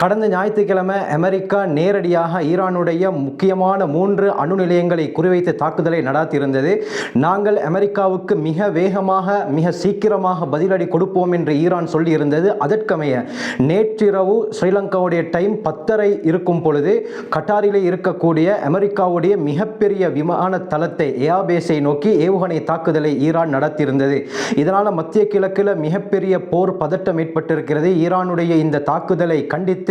கடந்த ஞாயிற்றுக்கிழமை அமெரிக்கா நேரடியாக ஈரானுடைய முக்கியமான 3 அணு நிலையங்களை குறிவைத்து தாக்குதலை நடாத்தியிருந்தது. நாங்கள் அமெரிக்காவுக்கு மிக வேகமாக மிக சீக்கிரமாக பதிலடி கொடுப்போம் என்று ஈரான் சொல்லியிருந்தது. அதற்கமைய நேற்றிரவு ஸ்ரீலங்காவுடைய டைம் 10:30 இருக்கும் பொழுது கட்டாரிலே இருக்கக்கூடிய அமெரிக்காவுடைய மிகப்பெரிய விமான தளத்தை ஏர்பேஸை நோக்கி ஏவுகணை தாக்குதலை ஈரான் நடத்தியிருந்தது. இதனால் மத்திய கிழக்கில் மிகப்பெரிய போர் பதட்டம் ஏற்பட்டிருக்கிறது. ஈரானுடைய இந்த தாக்குதலை கண்டித்து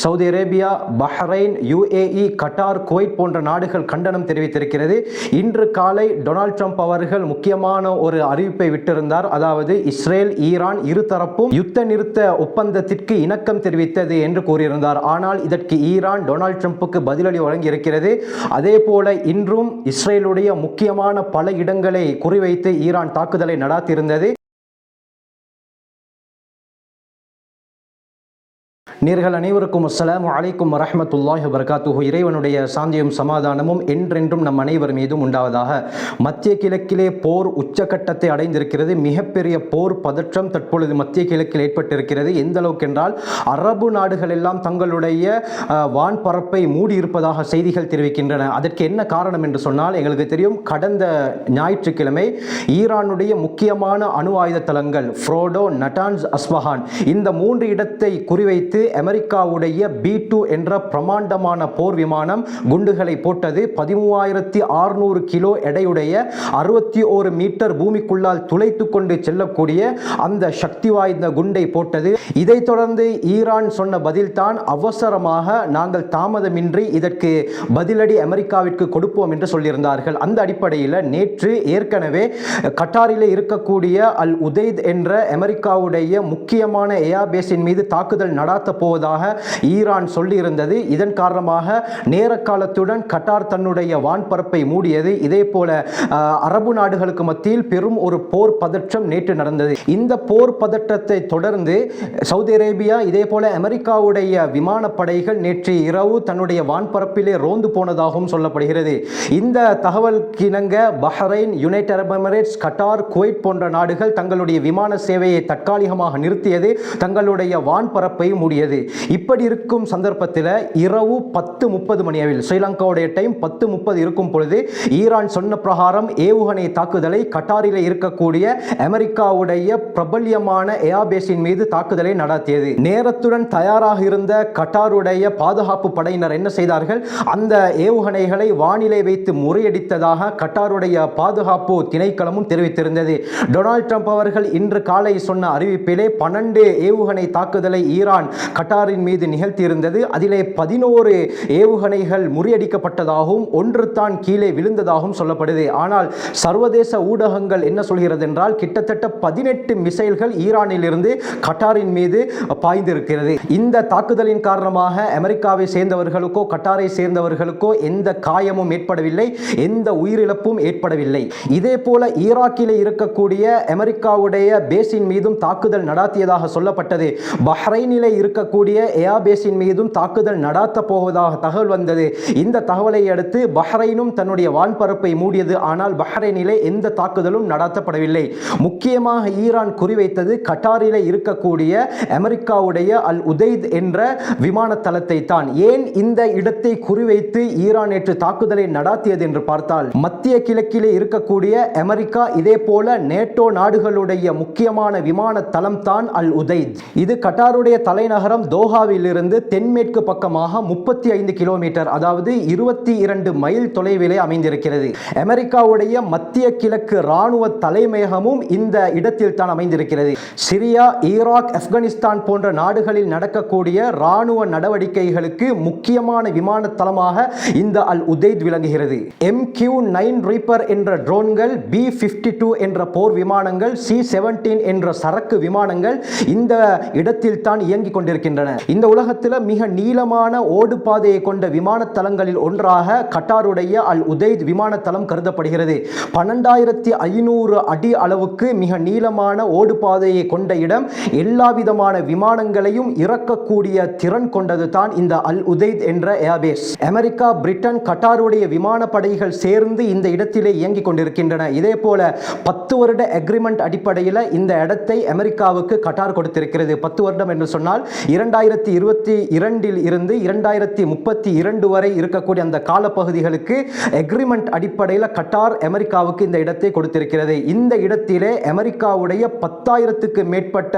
Saudi Arabia, Bahrain, UAE, Qatar, Kuwait போன்ற நாடுகள் கண்டனம் தெரிவித்திருக்கிறது. இன்று காலை டொனால்ட் ட்ரம்ப் அவர்கள் முக்கியமான ஒரு அறிவிப்பை விட்டிருந்தார். அதாவது இஸ்ரேல், ஈரான் இருதரப்பும் யுத்த நிறுத்த ஒப்பந்தத்திற்கு இணக்கம் தெரிவித்தது என்று கூறியிருந்தார். ஆனால் இதற்கு ஈரான் டொனால்ட் ட்ரம்புக்கு பதிலடி வழங்கியிருக்கிறது. அதே போல இன்றும் இஸ்ரேலுடைய முக்கியமான பல இடங்களை குறிவைத்து ஈரான் தாக்குதலை நடாத்தியிருந்தது. நேர்கள் அனைவருக்கும் அஸ்ஸலாமு அலைக்கும் வரஹ்மத்துல்லாஹி வபரகாத்துஹு. இறைவனுடைய சாந்தியும் சமாதானமும் என்றென்றும் நம் அனைவர் மீதும் உண்டாவதாக. மத்திய கிழக்கிலே போர் உச்சகட்டத்தை அடைந்திருக்கிறது. மிகப்பெரிய போர் பதற்றம் தற்பொழுது மத்திய கிழக்கில் ஏற்பட்டிருக்கிறது. எந்த அளவுக்கு என்றால் அரபு நாடுகள் எல்லாம் தங்களுடைய வான்பரப்பை மூடியிருப்பதாக செய்திகள் தெரிவிக்கின்றன. அதற்கு என்ன காரணம் என்று சொன்னால், எங்களுக்கு தெரியும், கடந்த ஞாயிற்றுக்கிழமை ஈரானுடைய முக்கியமான அணு ஆயுத தளங்கள் ஃப்ரோடோ, நட்டான்ஸ், அஸ்பஹான் இந்த 3 இடத்தை குறிவைத்து அமெரிக்காவுடைய B-2 என்ற பிரமாண்டமான போர் விமானம் குண்டுகளை போட்டது. 13,600 கிலோ எடையுடைய 61 மீட்டர் பூமிக்குள்ளால் துளைத்து கொண்டு செல்லக்கூடிய அந்த சக்தி வாய்ந்த குண்டை போட்டது. இதைத் தொடர்ந்து ஈரான் சொன்ன பதில்தான் அவசரமாக நாங்கள் தாமதமின்றி இதற்கு பதிலடி அமெரிக்காவிற்கு கொடுப்போம் என்று சொல்லியிருந்தார்கள். அந்த அடிப்படையில் நேற்று ஏற்கனவே கட்டாரிலே இருக்கக்கூடிய அல் உதைத் என்ற அமெரிக்காவுடைய முக்கியமான ஏர்பேஸின் மீது தாக்குதல் நடாத்த போவதாக ஈரான் சொல்லியிருந்தது. இதன் காரணமாக நேர காலத்துடன் கட்டார் தன்னுடைய வான்பரப்பை மூடியது. இதே போல அரபு நாடுகளுக்கு மத்தியில் பெரும் ஒரு போர் பதற்றம் நேற்று நடந்தது. இந்த போர் பதற்றத்தை தொடர்ந்து சவுதி அரேபியா, இதே போல அமெரிக்காவுடைய விமானப்படைகள் நேற்று இரவு தன்னுடைய வான்பரப்பிலே ரோந்து போனதாகவும் சொல்லப்படுகிறது. இந்த தகவலுக்கிணங்க பஹ்ரைன், யுனைடெட் அரபு எமிரேட்ஸ், கட்டார், குவைத் போன்ற நாடுகள் தங்களுடைய விமான சேவையை தற்காலிகமாக நிறுத்தியது, தங்களுடைய வான்பரப்பை மூடியது. இப்படி இருக்கும் சந்தர்ப்பத்தில் இரவு 10:30 மணி அளவில் ஸ்ரீலங்காவுடைய டைம் 10:30 இருக்கும் பொழுது ஈரான் சொன்ன பிரகாரம் ஏவுகணை தாக்குதலை கட்டாரில் இருக்கக்கூடிய அமெரிக்காவுடைய பிரபல்யமான ஏர்பேஸின் மீது தாக்குதலை நடத்தியது. நேரத்துடன் தயாராக இருந்த கட்டாருடைய பாதுகாப்பு படையினர் என்ன செய்தார்கள்? அந்த ஏவுகணைகளை வானிலை வைத்து முறியடித்ததாக கட்டாருடைய பாதுகாப்பு திணைக்களமும் தெரிவித்திருந்தது. டொனால்ட் ட்ரம்ப் அவர்கள் இன்று காலை சொன்ன அறிவிப்பிலே 12 ஏவுகணை தாக்குதலை ஈரான் கட்டாரின் மீது நிகழ்த்தியிருந்தது. அதிலே 11 ஏவுகணைகள் முறியடிக்கப்பட்டதாகவும் 1 தான் கீழே விழுந்ததாகவும் சொல்லப்படுது. ஆனால் சர்வதேச ஊடகங்கள் என்ன சொல்கிறது என்றால், கிட்டத்தட்ட 18 மிசைல்கள் ஈரானில் இருந்து கட்டாரின் மீது பாய்ந்திருக்கிறது. இந்த தாக்குதலின் காரணமாக அமெரிக்காவை சேர்ந்தவர்களுக்கோ கட்டாரை சேர்ந்தவர்களுக்கோ எந்த காயமும் ஏற்படவில்லை, எந்த உயிரிழப்பும் ஏற்படவில்லை. இதே போல ஈராக்கிலே இருக்கக்கூடிய அமெரிக்காவுடைய பேஸின் மீதும் தாக்குதல் நடாத்தியதாக சொல்லப்பட்டது. பஹ்ரைனிலே இருக்கக்கூடிய ஏர்பேஸின் மீதும் தாக்குதல் நடாத்த போவதாக தகவல் வந்தது. இந்த தகவலை அடுத்து பஹ்ரைனும் தன்னுடைய வான்பரப்பை மூடியது. ஆனால் பஹ்ரைனிலே எந்த தாக்குதலும் நடாத்தப்படவில்லை. முக்கியமாக ஈரான் குறிவைத்தது கட்டாரிலே இருக்கக்கூடிய அமெரிக்காவுடைய அல் உதைத் என்ற விமான தளத்தை தான். ஏன் இந்த இடத்தை குறிவைத்து ஈரான் நேற்று தாக்குதலை நடாத்தியது என்று பார்த்தால், மத்திய கிழக்கிலே இருக்கக்கூடிய அமெரிக்கா, இதே போல நேட்டோ நாடுகளுடைய முக்கியமான விமான தளம் தான் அல் உதைத். இது கட்டாருடைய தலைநகரம் தோஹாவில் இருந்து தென்மேற்கு பக்கமாக 35 கிலோமீட்டர், அதாவது 22 மைல் தொலைவிலே அமைந்திருக்கிறது. அமெரிக்காவுடைய மத்திய கிழக்கு ராணுவ தலைமையகமும் இந்த இடத்தில் தான் அமைந்திருக்கிறது. சிரியா, ஈராக், ஆப்கானிஸ்தான் போன்ற நாடுகளில் நடக்கக்கூடிய ராணுவ நடவடிக்கைகளுக்கு முக்கியமான விமான தளமாக இந்த அல் உதைத் விளங்குகிறது. MQ-9 ரீப்பர் என்ற ட்ரோன்கள், B-52 என்ற போர் விமானங்கள், C-17 என்ற சரக்கு விமானங்கள் இந்த இடத்தில் தான் இயங்கிக் கொண்டிருக்கின்றன. இந்த உலகத்தில் மிக நீளமான ஓடு பாதையை கொண்ட விமான தளங்களில் ஒன்றாக கட்டாருடைய அல் உதைத் விமான தளம் கருதப்படுகிறது. 12,500 அடி அளவுக்கு மிக நீளமான ஓடு பாதையை கொண்ட இடம். எல்லா விதமான விமானங்களையும் இறக்கக்கூடிய திறன் கொண்டது தான் இந்த அல் உதைத் என்ற ஏர்பேஸ். அமெரிக்கா, பிரிட்டன், கட்டாருடைய விமானப்படைகள் சேர்ந்து இந்த இடத்திலே இயங்கிக் கொண்டிருக்கின்றன. இதே போல 10 வருட அக்ரிமெண்ட் அடிப்படையில் இந்த இடத்தை அமெரிக்காவுக்கு கட்டார் கொடுத்திருக்கிறது. 10 வருடம் என்று சொன்னால் 2022 இருந்து 2032 வரை இருக்கக்கூடிய அந்த காலப்பகுதிகளுக்கு எக்ரிமெண்ட் அடிப்படையில் கட்டார் அமெரிக்காவுக்கு இந்த இடத்தை கொடுத்திருக்கிறது. இந்த இடத்திலே அமெரிக்காவுடைய 10,000க்கு மேற்பட்ட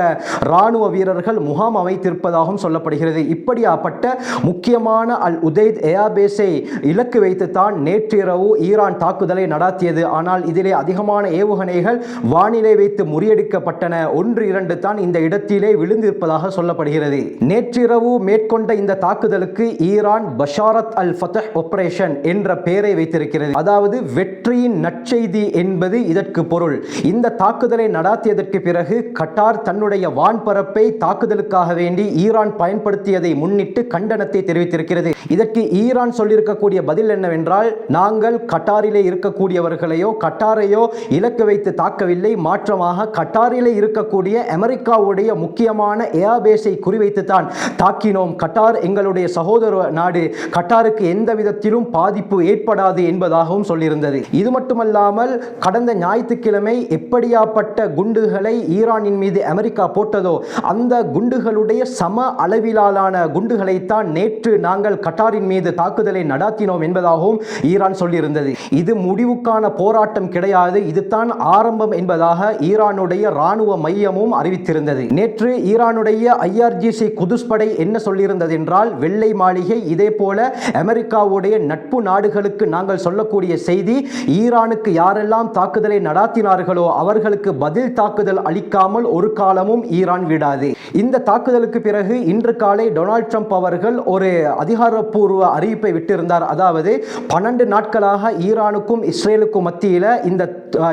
ராணுவ வீரர்கள் முகாம் அமைத்திருப்பதாகவும் சொல்லப்படுகிறது. இப்படியாப்பட்ட முக்கியமான அல் உதைத் ஏர்பேஸை இலக்கு வைத்துத்தான் நேற்றிரவு ஈரான் தாக்குதலை நடாத்தியது. ஆனால் இதிலே அதிகமான ஏவுகணைகள் வானிலை வைத்து முறியடிக்கப்பட்டன. 1-2 தான் இந்த இடத்திலே விழுந்திருப்பதாக சொல்லப்படுகிறது. நேற்றிரவு மேற்கொண்ட இந்த தாக்குதலுக்கு ஈரான் பஷாரத் அல் ஃபதஹ் ஆபரேஷன் என்ற பெயரை வைத்திருக்கிறது. அதாவது வெற்றியின் நற்செய்தி என்பது இதற்கு பொருள். இந்த தாக்குதலை நடாத்தியதற்கு பிறகு கட்டார் தன்னுடைய வான்பரப்பை தாக்குதலுக்காக வேண்டி ஈரான் பயன்படுத்தியதை முன்னிட்டு கண்டனத்தை தெரிவித்திருக்கிறது. இதற்கு ஈரான் சொல்லியிருக்கக்கூடிய பதில் என்னவென்றால், நாங்கள் கட்டாரிலே இருக்கக்கூடியவர்களையோ கட்டாரையோ இலக்கு வைத்து தாக்கவில்லை, மாற்றமாக கட்டாரிலே இருக்கக்கூடிய அமெரிக்காவுடைய முக்கியமான ஏர்பேஸை குறிவைத்து தான் தாக்கினோம். கட்டார் எங்களுடைய சகோதர நாடு, கட்டாருக்கு எந்த விதத்திலும் பாதிப்பு ஏற்படாது என்பதாகவும் சொல்லியிருந்தது. இது மட்டுமல்லாமல் கடந்த ஞாயிற்றுக்கிழமை எப்படியாப்பட்ட குண்டுகளை ஈரானின் மீது அமெரிக்கா போட்டதோ அந்த குண்டுகளுடைய சம அளவிலான குண்டுகளைத்தான் நேற்று நாங்கள் கட்டாரின் மீது தாக்குதலை நடாத்தினோம் என்பதாகவும் ஈரான் சொல்லியிருந்தது. இது முடிவுக்கான போராட்டம் கிடையாது, இதுதான் ஆரம்பம் என்பதாக ஈரானுடைய ராணுவ மையமும் அறிவித்திருந்தது. நேற்று ஈரானுடைய IRGC குதுஸ் படை என்ன சொல்லியிருந்தது என்றால், வெள்ளை மாளிகை இதே போல அமெரிக்காவுடைய நட்பு நாடுகளுக்கு நாங்கள் சொல்லக்கூடிய செய்தி, ஈரானுக்கு யாரெல்லாம் தாக்குதலை நடாத்தினார்களோ அவர்களுக்கு பதில் தாக்குதல் அளிக்காமல் ஒரு காலமும் ஈரான் விடாது. இந்த தாக்குதலுக்கு பிறகு இன்று காலை டொனால்ட் ட்ரம்ப் அவர்கள் ஒரு அதிகாரப்பூர்வ அறிவிப்பை விட்டிருந்தார். அதாவது 12 நாட்களாக ஈரானுக்கும் இஸ்ரேலுக்கும் மத்தியில் இந்த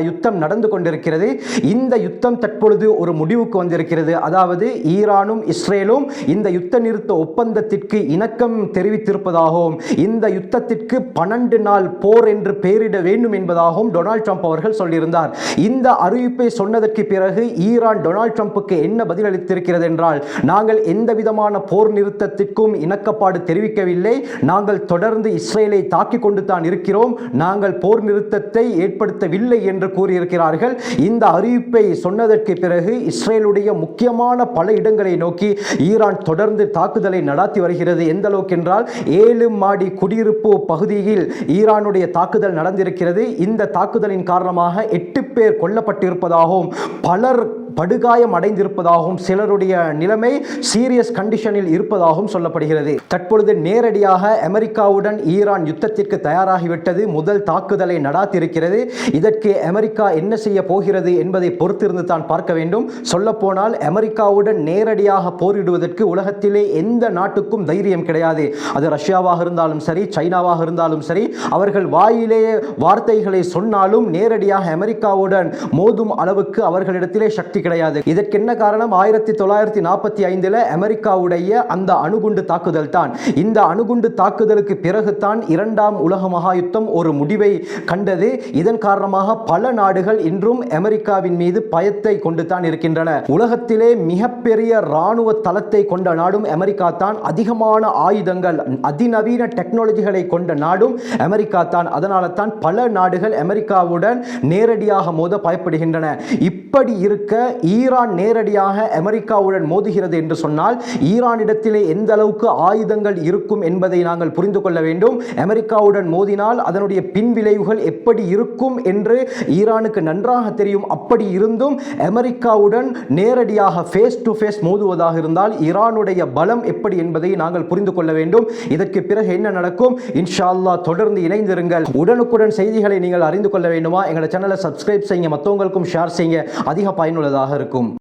யுத்தம் நடந்து கொண்டிருக்கிறது. இந்த யுத்தம் தற்பொழுது ஒரு முடிவுக்கு வந்திருக்கிறது. அதாவது ஈரானும் இஸ்ரேலும் இந்த யுத்த நிறுத்த ஒப்பந்தத்திற்கு இணக்கம் தெரிவித்திருப்பதாகவும் இந்த யுத்தத்திற்கு 12 நாள் போர் என்று பெயரிட வேண்டும் என்பதாகவும் டொனால்ட் ட்ரம்ப் அவர்கள் சொல்லியிருந்தார். இந்த அறிவிப்பை சொன்னதற்கு பிறகு ஈரான் டொனால்ட் ட்ரம்புக்கு என்ன பதிலளித்திருக்கிறது என்றால், நாங்கள் எந்த விதமான போர் நிறுத்தத்திற்கும் இணக்கப்பாடு தெரிவிக்கவில்லை, நாங்கள் தொடர்ந்து இஸ்ரேலை தாக்கிக் கொண்டு தான் இருக்கிறோம், நாங்கள் போர் நிறுத்தத்தை ஏற்படுத்தவில்லை என்று கூறியிருக்கிறார்கள். இந்த அறிவிப்பை சொன்னதற்கு பிறகு இஸ்ரேலுடைய முக்கியமான பல இடங்களை நோக்கி ஈரான் தொடர்ந்து தாக்குதலை நடாத்தி வருகிறது. எந்த அளவுக்கு என்றால் 7 மாடி குடியிருப்பு பகுதியில் ஈரானுடைய தாக்குதல் நடந்திருக்கிறது. இந்த தாக்குதலின் காரணமாக 8 பேர் கொல்லப்பட்டிருப்பதாகவும் பலர் படுகாயம் அடைந்திருப்பதாகவும் சிலருடைய நிலைமை சீரியஸ் கண்டிஷனில் இருப்பதாகவும் சொல்லப்படுகிறது. தற்பொழுது நேரடியாக அமெரிக்காவுடன் ஈரான் யுத்தத்திற்கு தயாராகிவிட்டது. முதல் தாக்குதலை நடாத்தியிருக்கிறது. இதற்கு அமெரிக்கா என்ன செய்ய போகிறது என்பதை பொறுத்திருந்து தான் பார்க்க வேண்டும். சொல்லப்போனால் அமெரிக்காவுடன் நேரடியாக போரிடுவதற்கு உலகத்திலே எந்த நாட்டுக்கும் தைரியம் கிடையாது. அது ரஷ்யாவாக இருந்தாலும் சரி, சைனாவாக இருந்தாலும் சரி, அவர்கள் வாயிலேயே வார்த்தைகளை சொன்னாலும் நேரடியாக அமெரிக்காவுடன் மோதும் அளவுக்கு அவர்களிடத்திலே சக்தி கிடையாது. இதற்கு என்ன காரணம்? 1945 அமெரிக்காவுடைய அந்த அணுகுண்டு தாக்குதல் தான். இந்த அணுகுண்டு தாக்குதலுக்கு பிறகுதான் 2ஆம் உலக மகா யுத்தம் ஒரு முடிவை கண்டது. இதன் காரணமாக பல நாடுகள் இன்றும் அமெரிக்காவின் மீது பயத்தை கொண்டு தான் இருக்கின்றன. உலகத்திலே மிகப்பெரிய ராணுவ தளத்தை கொண்ட நாடும் அமெரிக்கா தான். அதிகமான ஆயுதங்கள், அதிநவீன டெக்னாலஜிகளை கொண்ட நாடும் அமெரிக்கா தான். அதனால தான் பல நாடுகள் அமெரிக்காவுடன் நேரடியாக மோத பயப்படுகின்றன. இப்படி இருக்க ஈரான் நேரடியாக அமெரிக்காவுடன் மோதுகிறது என்று சொன்னால் ஈரானிடத்திலே எந்த அளவுக்கு ஆயுதங்கள் இருக்கும் என்பதை நாங்கள் புரிந்து கொள்ள வேண்டும். அமெரிக்காவுடன் மோதினால் அதனுடைய பின்விளைவுகள் எப்படி இருக்கும் என்று ஈரானுக்கு நன்றாக தெரியும். அப்படி இருந்தும் அமெரிக்காவுடன் நேரடியாக ஃபேஸ் டு ஃபேஸ் மோதுவதாக இருந்தால் ஈரானுடைய பலம் எப்படி என்பதை நாங்கள் புரிந்து கொள்ள வேண்டும். இதற்கு பிறகு என்ன நடக்கும்? இன்ஷா அல்லாஹ் தொடர்ந்து இணைந்திருங்கள். உடனுக்குடன் செய்திகளை நீங்கள் அறிந்து கொள்ள வேண்டுமா? எங்கள் சேனலை சப்ஸ்கிரைப் செய்யுங்க, மற்றவங்களுக்கும் ஷேர் செய்யுங்க. அதிக பயனுள்ளதாக இருக்கும்.